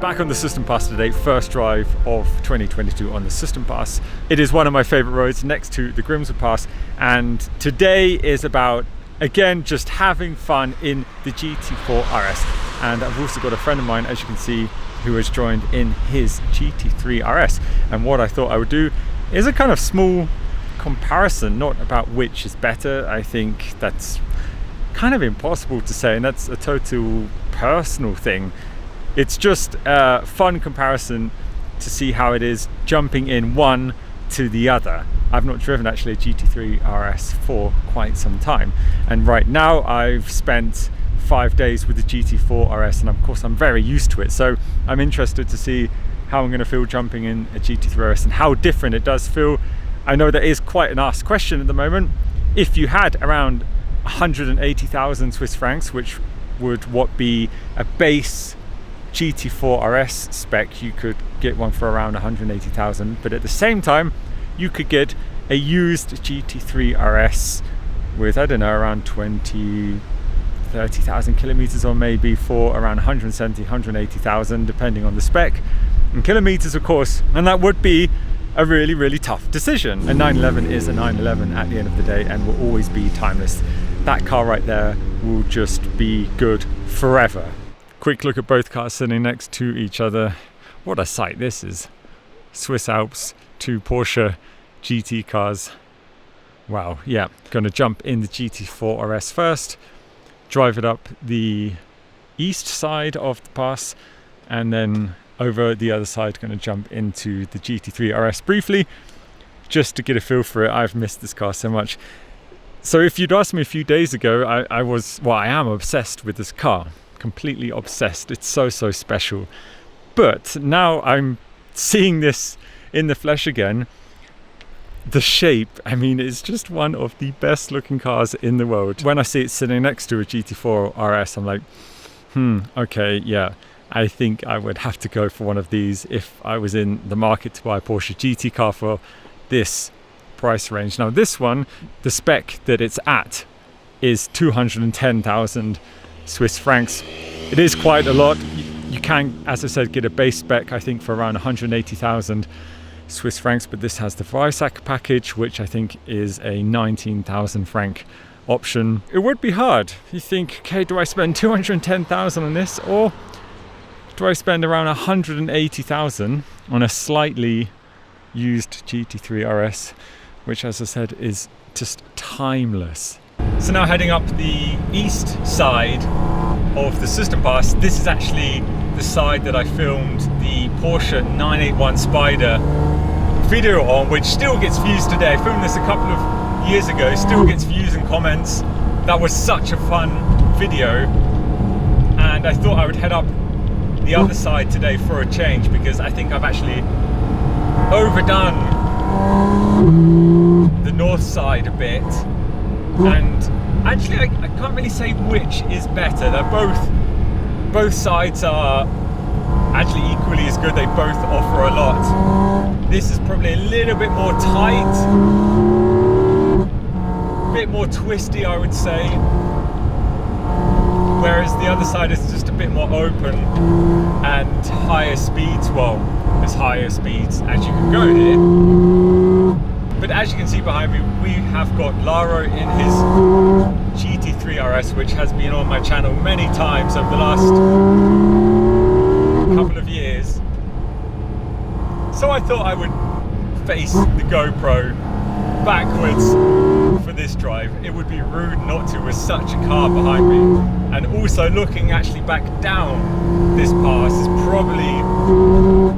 Back on the System Pass today, first drive of 2022 on the System Pass. It is one of my favorite roads next to the Grimswood Pass, and today is about, again, just having fun in the GT4 RS. And I've also got a friend of mine, as you can see, who has joined in his GT3 RS. And what I thought I would do is a kind of small comparison, not about which is better. I think that's kind of impossible to say, and that's a total personal thing. It's just a fun comparison to see how it is jumping in one to the other. I've not driven actually a GT3 RS for quite some time, and right now I've spent 5 days with the GT4 RS, and of course I'm very used to it, so I'm interested to see how I'm going to feel jumping in a GT3 RS and how different it does feel. I know that is quite an asked question at the moment. If you had around 180,000 Swiss francs, which would be a base GT4 RS spec, you could get one for around 180,000, but at the same time you could get a used GT3 RS with, I don't know, around 30,000 kilometers, or maybe for around 170, 180,000, depending on the spec and kilometers, of course, and that would be a really, really tough decision. A 911 is a 911 at the end of the day and will always be timeless. That car right there will just be good forever. Quick look at both cars sitting next to each other. What a sight this is. Swiss Alps, two Porsche GT cars. Wow, yeah. Going to jump in the GT4 RS first, drive it up the east side of the pass, and then over the other side going to jump into the GT3 RS briefly, just to get a feel for it. I've missed this car so much. So if you'd asked me a few days ago, I am obsessed with this car. Completely obsessed. It's so special. But now I'm seeing this in the flesh again. The shape, I mean, it's just one of the best looking cars in the world. When I see it sitting next to a GT4 RS, I'm like, okay, yeah, I think I would have to go for one of these if I was in the market to buy a Porsche GT car for this price range. Now this one, the spec that it's at is 210,000 Swiss francs. It is quite a lot. You can, as I said, get a base spec, I think, for around 180,000 Swiss francs, but this has the Weissach package, which I think is a 19,000 franc option. It would be hard. You think, okay, do I spend 210,000 on this, or do I spend around 180,000 on a slightly used GT3 RS, which, as I said, is just timeless. So now heading up the east side of the System Pass. This is actually the side that I filmed the Porsche 981 Spider video on, which still gets views today. I filmed this a couple of years ago, still gets views and comments. That was such a fun video, and I thought I would head up the other side today for a change, because I think I've actually overdone the north side a bit. And actually I can't really say which is better. They're both sides are actually equally as good. They both offer a lot. This is probably a little bit more tight, a bit more twisty, I would say, whereas the other side is just a bit more open and higher speeds. Well, as higher speeds as you can go here. But as you can see behind me, we have got Laro in his GT3 RS, which has been on my channel many times over the last couple of years. So I thought I would face the GoPro backwards for this drive. It would be rude not to with such a car behind me. And also looking actually back down this pass is probably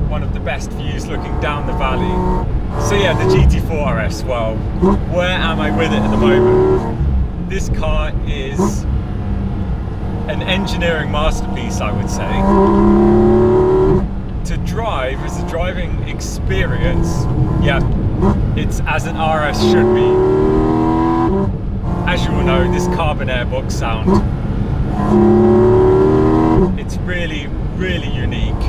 one of the best views, looking down the valley. So yeah, the GT4 RS, well, where am I with it at the moment? This car is an an engineering masterpiece, I would say. To drive, as a driving experience, yeah, it's as an RS should be. As you all know, this carbon airbox sound, it's really, really unique.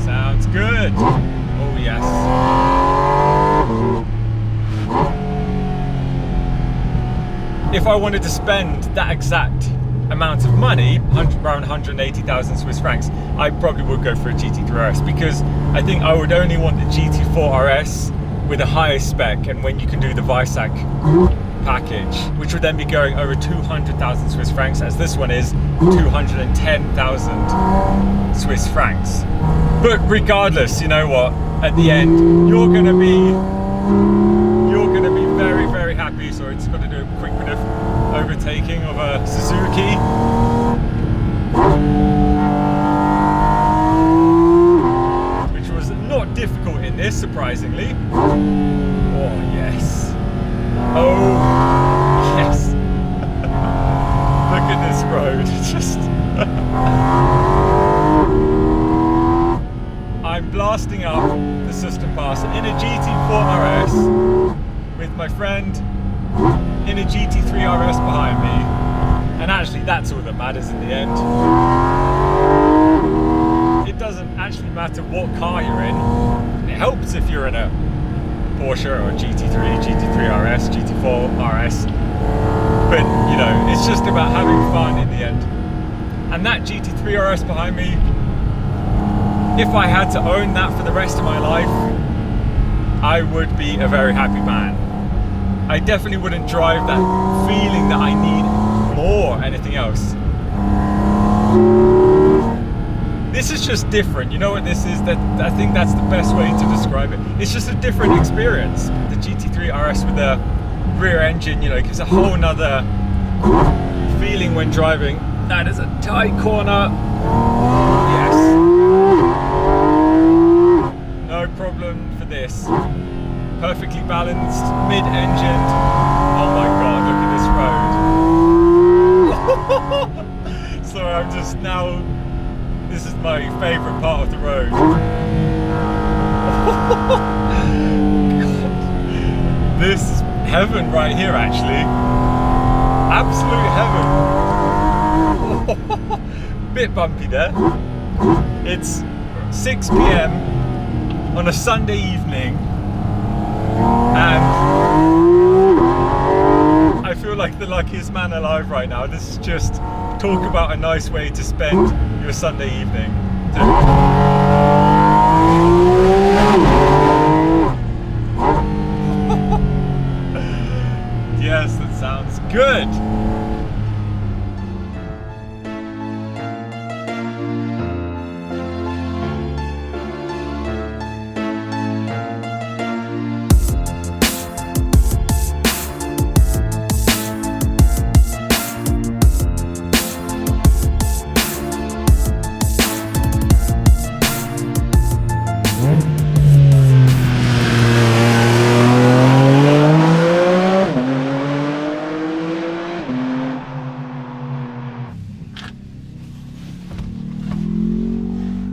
Sounds good. Oh yes. If I wanted to spend that exact amount of money, around 180,000 Swiss francs, I probably would go for a GT3 RS, because I think I would only want the GT4 RS with a higher spec, and when you can do the Weissach package, which would then be going over 200,000 Swiss francs, as this one is 210,000 Swiss francs. But regardless, you know what, at the end you're gonna be very, very happy. So it's going to do a quick bit of overtaking of a Suzuki. Which was not difficult in this, surprisingly. Oh yes. Oh yes. Look at this road. Just I'm blasting up the System Pass in a GT4 RS with my friend in a GT3 RS behind me, and actually that's all that matters in the end. It doesn't actually matter what car you're in. It helps if you're in a Porsche or a GT3, GT3 RS, GT4 RS, but you know, it's just about having fun in the end. And that GT3 RS behind me, if I had to own that for the rest of my life, I would be a very happy man. I definitely wouldn't drive that feeling that I need more anything else. This is just different. You know what this is? That I think that's the best way to describe it. It's just a different experience. The GT3 RS with the rear engine, you know, gives a whole nother feeling when driving. That is a tight corner. Yes. No problem for this. Perfectly balanced, mid-engined. Oh my god, look at this road. So I'm just now, this is my favourite part of the road. God. This is heaven right here, actually. Absolute heaven. Bit bumpy there. It's 6 PM on a Sunday evening, and I feel like the luckiest man alive right now. This is just talk about a nice way to spend your Sunday evening. Yes, that sounds good.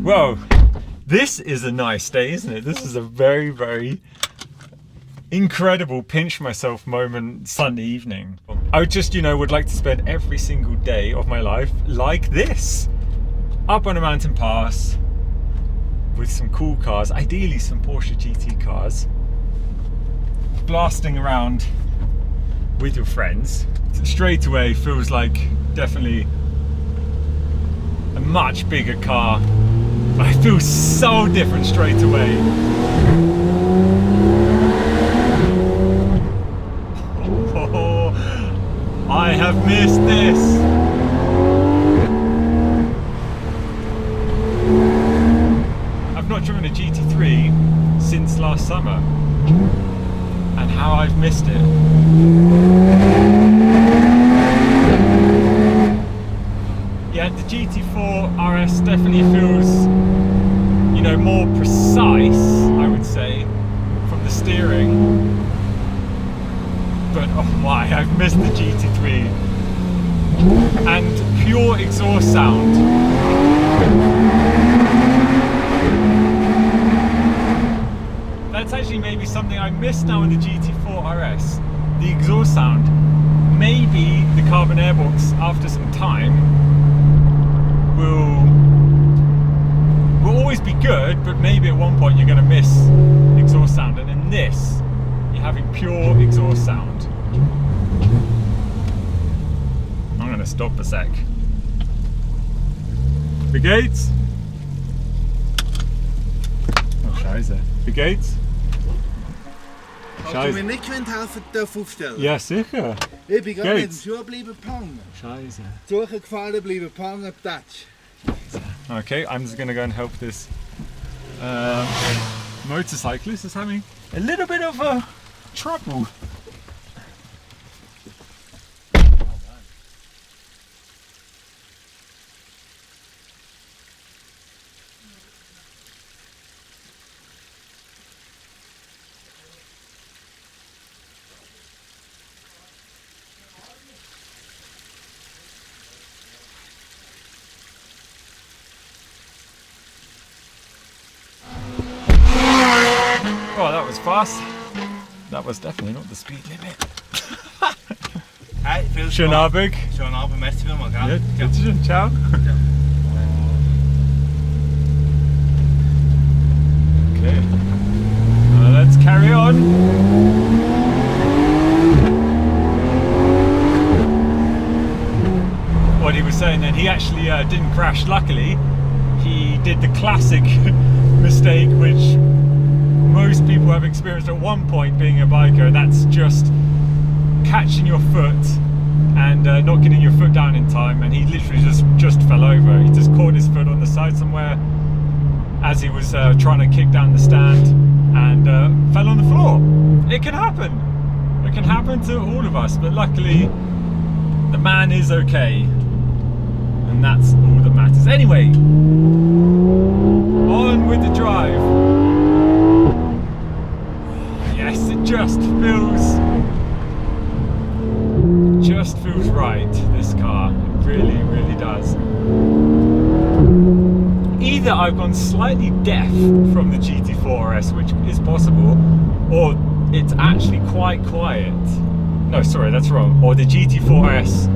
Whoa, this is a nice day, isn't it? This is a very, very incredible pinch myself moment Sunday evening. I just, you know, would like to spend every single day of my life like this. Up on a mountain pass with some cool cars, ideally some Porsche GT cars, blasting around with your friends. Straight away feels like definitely a much bigger car. I feel so different straight away. Oh, I have missed this. I've not driven a GT3 since last summer, and how I've missed it. Yeah, the GT4 RS definitely feels, you know, more precise, I would say, from the steering. but oh my, I've missed the GT3 and pure exhaust sound. That's actually maybe something I miss now in the GT4 RS, the exhaust sound. Maybe the carbon airbox after some time will always be good, but maybe at one point you're going to miss exhaust sound, and in this you're having pure exhaust sound. I'm going to stop a sec. The gates. Oh scheiße. The gates. Kannst du mir nicht helfen, dürfen aufstellen? Ja, sicher. Ich bin gerade mit dem Schuh bleiben gehangen. Scheiße. Suche gefallen, bleiben gehangen, Touch. Okay, I'm just going to go and help this motorcyclist is having a little bit of trouble. Oh, that was fast. That was definitely not the speed limit. Hey, Schönen Abend. Schönen Abend, merci vielmals, gell? Ja, bitteschön, ciao. Okay, let's carry on. What he was saying then, he actually didn't crash, luckily. He did the classic mistake which most people have experienced at one point being a biker. That's just catching your foot and not getting your foot down in time, and he literally just fell over. He just caught his foot on the side somewhere as he was trying to kick down the stand and fell on the floor. It can happen. It can happen to all of us, but luckily the man is okay, and that's all that matters. Anyway, on with the drive. Yes, it just feels right, this car. It really, really does. Either I've gone slightly deaf from the GT4 RS, which is possible, or it's actually quite quiet. No, sorry, that's wrong. Or the GT4 RS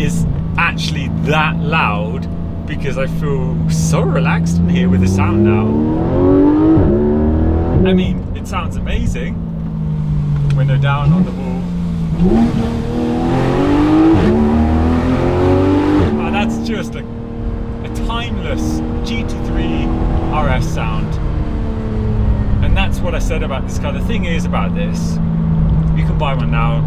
is actually that loud because I feel so relaxed in here with the sound now. I mean, it sounds amazing. Window down on the wall. Oh, that's just a timeless GT3 RS sound. And that's what I said about this car. The thing is about this, you can buy one now,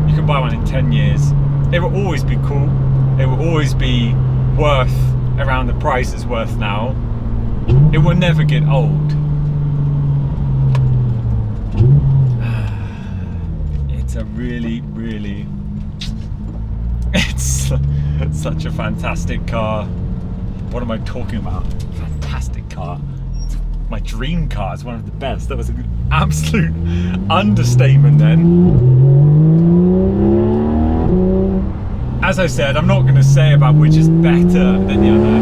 you can buy one in 10 years. It will always be cool. It will always be worth around the price it's worth now. It will never get old. It's a really, really, it's such a fantastic car. What am I talking about? Fantastic car. It's my dream car. It's one of the best. That was an absolute understatement then. As I said, I'm not going to say about which is better than the other.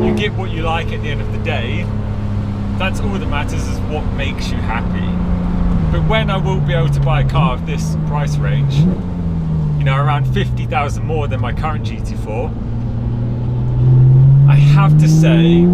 You get what you like at the end of the day. That's all that matters, is what makes you happy. But when I will be able to buy a car of this price range, you know, around 50,000 more than my current GT4, I have to say